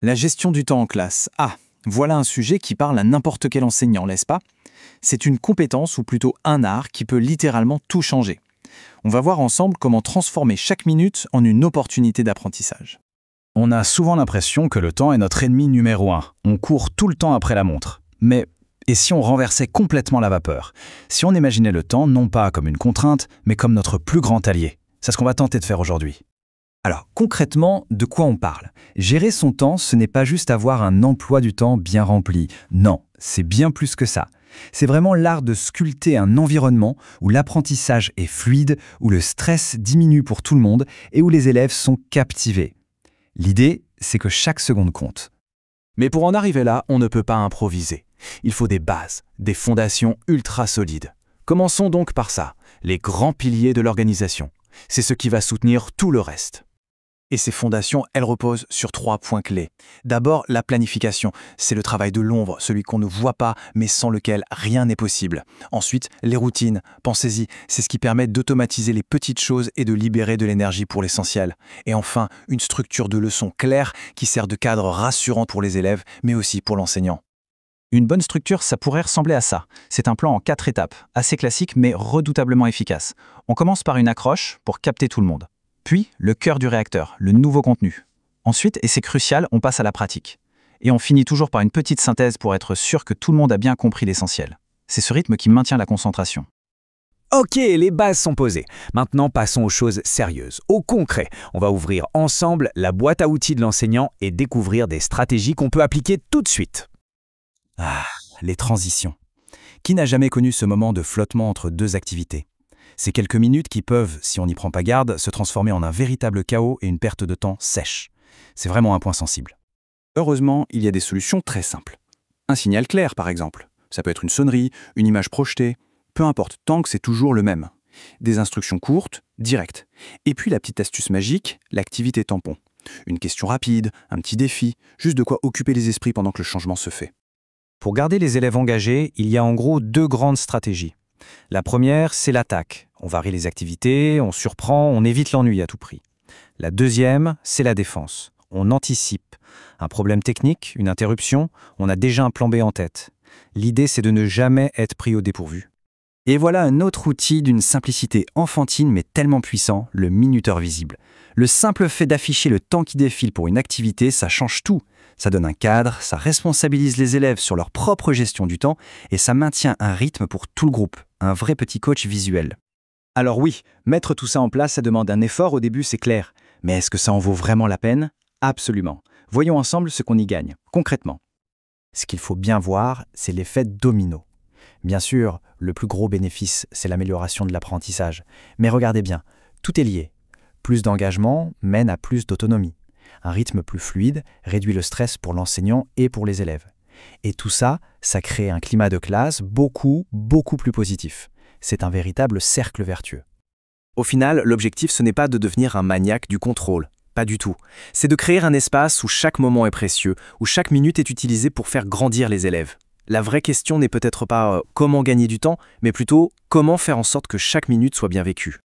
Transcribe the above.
La gestion du temps en classe. Ah, voilà un sujet qui parle à n'importe quel enseignant, n'est-ce pas? C'est une compétence ou plutôt un art qui peut littéralement tout changer. On va voir ensemble comment transformer chaque minute en une opportunité d'apprentissage. On a souvent l'impression que le temps est notre ennemi numéro un. On court tout le temps après la montre. Mais et si on renversait complètement la vapeur? Si on imaginait le temps non pas comme une contrainte, mais comme notre plus grand allié? C'est ce qu'on va tenter de faire aujourd'hui. Alors concrètement, de quoi on parle? Gérer son temps, ce n'est pas juste avoir un emploi du temps bien rempli. Non, c'est bien plus que ça. C'est vraiment l'art de sculpter un environnement où l'apprentissage est fluide, où le stress diminue pour tout le monde et où les élèves sont captivés. L'idée, c'est que chaque seconde compte. Mais pour en arriver là, on ne peut pas improviser. Il faut des bases, des fondations ultra solides. Commençons donc par ça, les grands piliers de l'organisation. C'est ce qui va soutenir tout le reste. Et ces fondations, elles reposent sur 3 points clés. D'abord, la planification. C'est le travail de l'ombre, celui qu'on ne voit pas, mais sans lequel rien n'est possible. Ensuite, les routines. Pensez-y, c'est ce qui permet d'automatiser les petites choses et de libérer de l'énergie pour l'essentiel. Et enfin, une structure de leçon claire qui sert de cadre rassurant pour les élèves, mais aussi pour l'enseignant. Une bonne structure, ça pourrait ressembler à ça. C'est un plan en 4 étapes, assez classique mais redoutablement efficace. On commence par une accroche pour capter tout le monde. Puis, le cœur du réacteur, le nouveau contenu. Ensuite, et c'est crucial, on passe à la pratique. Et on finit toujours par une petite synthèse pour être sûr que tout le monde a bien compris l'essentiel. C'est ce rythme qui maintient la concentration. Ok, les bases sont posées. Maintenant, passons aux choses sérieuses, au concret. On va ouvrir ensemble la boîte à outils de l'enseignant et découvrir des stratégies qu'on peut appliquer tout de suite. Ah, les transitions. Qui n'a jamais connu ce moment de flottement entre deux activités? Ces quelques minutes qui peuvent, si on n'y prend pas garde, se transformer en un véritable chaos et une perte de temps sèche. C'est vraiment un point sensible. Heureusement, il y a des solutions très simples. Un signal clair, par exemple. Ça peut être une sonnerie, une image projetée. Peu importe, tant que c'est toujours le même. Des instructions courtes, directes. Et puis la petite astuce magique, l'activité tampon. Une question rapide, un petit défi, juste de quoi occuper les esprits pendant que le changement se fait. Pour garder les élèves engagés, il y a en gros 2 grandes stratégies. La première, c'est l'attaque. On varie les activités, on surprend, on évite l'ennui à tout prix. La deuxième, c'est la défense. On anticipe. Un problème technique, une interruption, on a déjà un plan B en tête. L'idée, c'est de ne jamais être pris au dépourvu. Et voilà un autre outil d'une simplicité enfantine mais tellement puissant, le minuteur visible. Le simple fait d'afficher le temps qui défile pour une activité, ça change tout. Ça donne un cadre, ça responsabilise les élèves sur leur propre gestion du temps et ça maintient un rythme pour tout le groupe, un vrai petit coach visuel. Alors oui, mettre tout ça en place, ça demande un effort au début, c'est clair. Mais est-ce que ça en vaut vraiment la peine? Absolument. Voyons ensemble ce qu'on y gagne, concrètement. Ce qu'il faut bien voir, c'est l'effet domino. Bien sûr, le plus gros bénéfice, c'est l'amélioration de l'apprentissage. Mais regardez bien, tout est lié. Plus d'engagement mène à plus d'autonomie. Un rythme plus fluide réduit le stress pour l'enseignant et pour les élèves. Et tout ça, ça crée un climat de classe beaucoup plus positif. C'est un véritable cercle vertueux. Au final, l'objectif, ce n'est pas de devenir un maniaque du contrôle. Pas du tout. C'est de créer un espace où chaque moment est précieux, où chaque minute est utilisée pour faire grandir les élèves. La vraie question n'est peut-être pas comment gagner du temps, mais plutôt comment faire en sorte que chaque minute soit bien vécue.